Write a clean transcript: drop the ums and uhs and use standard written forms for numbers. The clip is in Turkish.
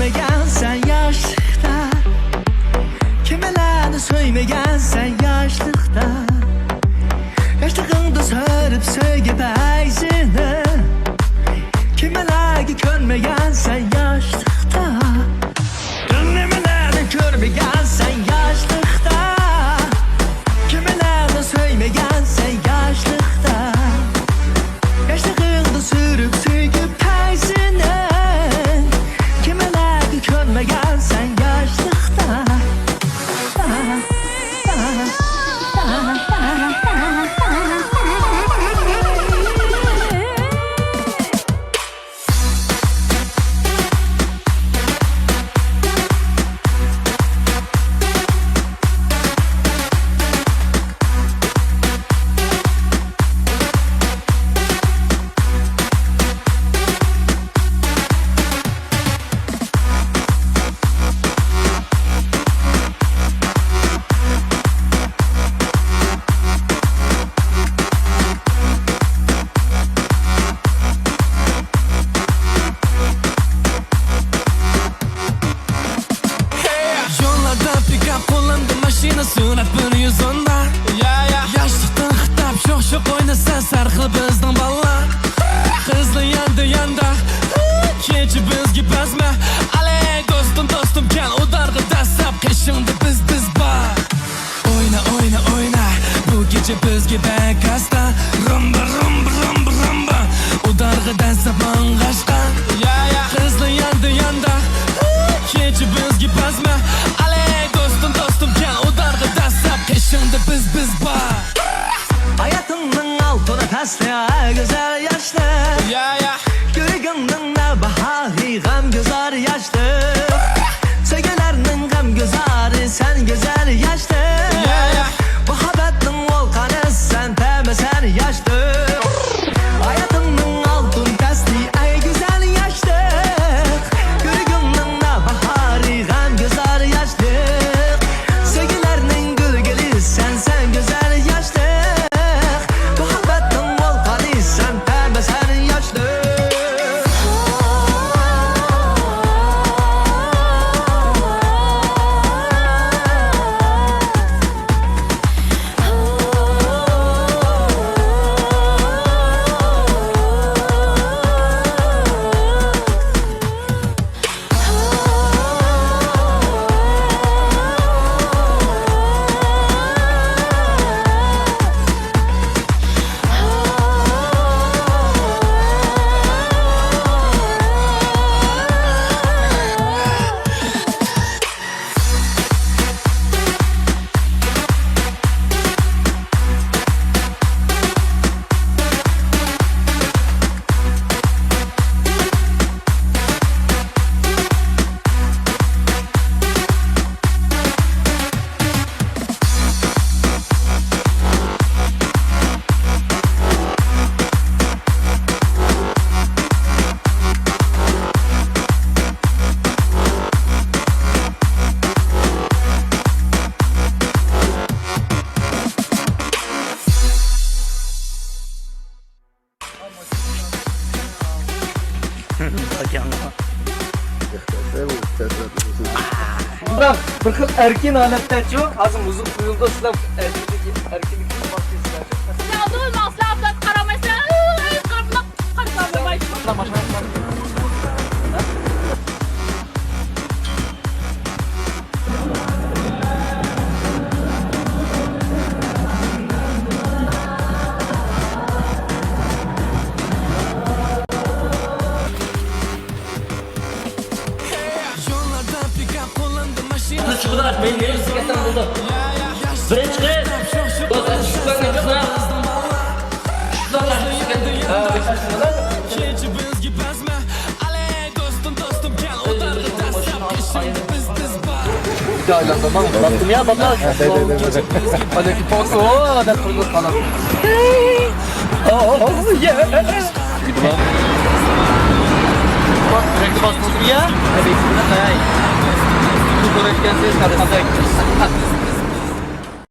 görmegen sen yaşlıkta, kimelerni söylemegen sen yaşlıkta. Yaşlığında sarıp söygep ayzini, kimelerge körmegen sen yaşlıkta. Nimelerni görmegen sen yaşlıkta, kimelerni söylemegen sen yaşlıkta. Yaşlığında sürüp söygep ayzini, kimelerge körmegen sen yaşlıkta. Surat bir yüzünde Yaşlıktan xitap şok oynasa sarxı bizden ballar Hızlı yanda Keçi bizgi bezme Ale dostum gel udargı dasap Keşinde biz bar Oyna Bu gece bizgi bekasta Rumba Udargı dasap mangaşka Hızlı yanda Keçi bizgi bezme Ale dostum gel udargı dasap Keşinde biz bar Hayatımın altına taslayan güzel yaşlı, Gülgünün bahari gam gözar yaşlı, Sevgilerinin gam gözarı sen güzel yaşlı, Muhabbetin volkanı sen temesen yaşlı. Hayatımın altın tasli ay güzel yaşlı, Gülgünün bahari gam gözar yaşlı, Sevgilerinin gülgeli sen güzel yaşlı, Muhabbetin volkanı sen temesen yaşlı. Bırak bir xil erkin holatda yo'q, hozir muziq qo'yildi, sizlar erkinlikni boshlaysiz. Yolda olmazsa abla karamaysa, qarab qarab Çıkıdan açmayın, neyi sıkıntı buldu. Birinci kız, dostlar çıkıdan ne çıkıdan? Çıkıdan açmayın. Keçi bizgi bezme Ale dostum gel udargı dasap Keşinde biz bar Yaylandım ben, baktım ya bana. Hadi ki post, ooo, da kurulur falan. Oh, yeah. Bak, sürekli bastırdım ya. Hadi, içinden dayan. Bu konuşken ses katmadık.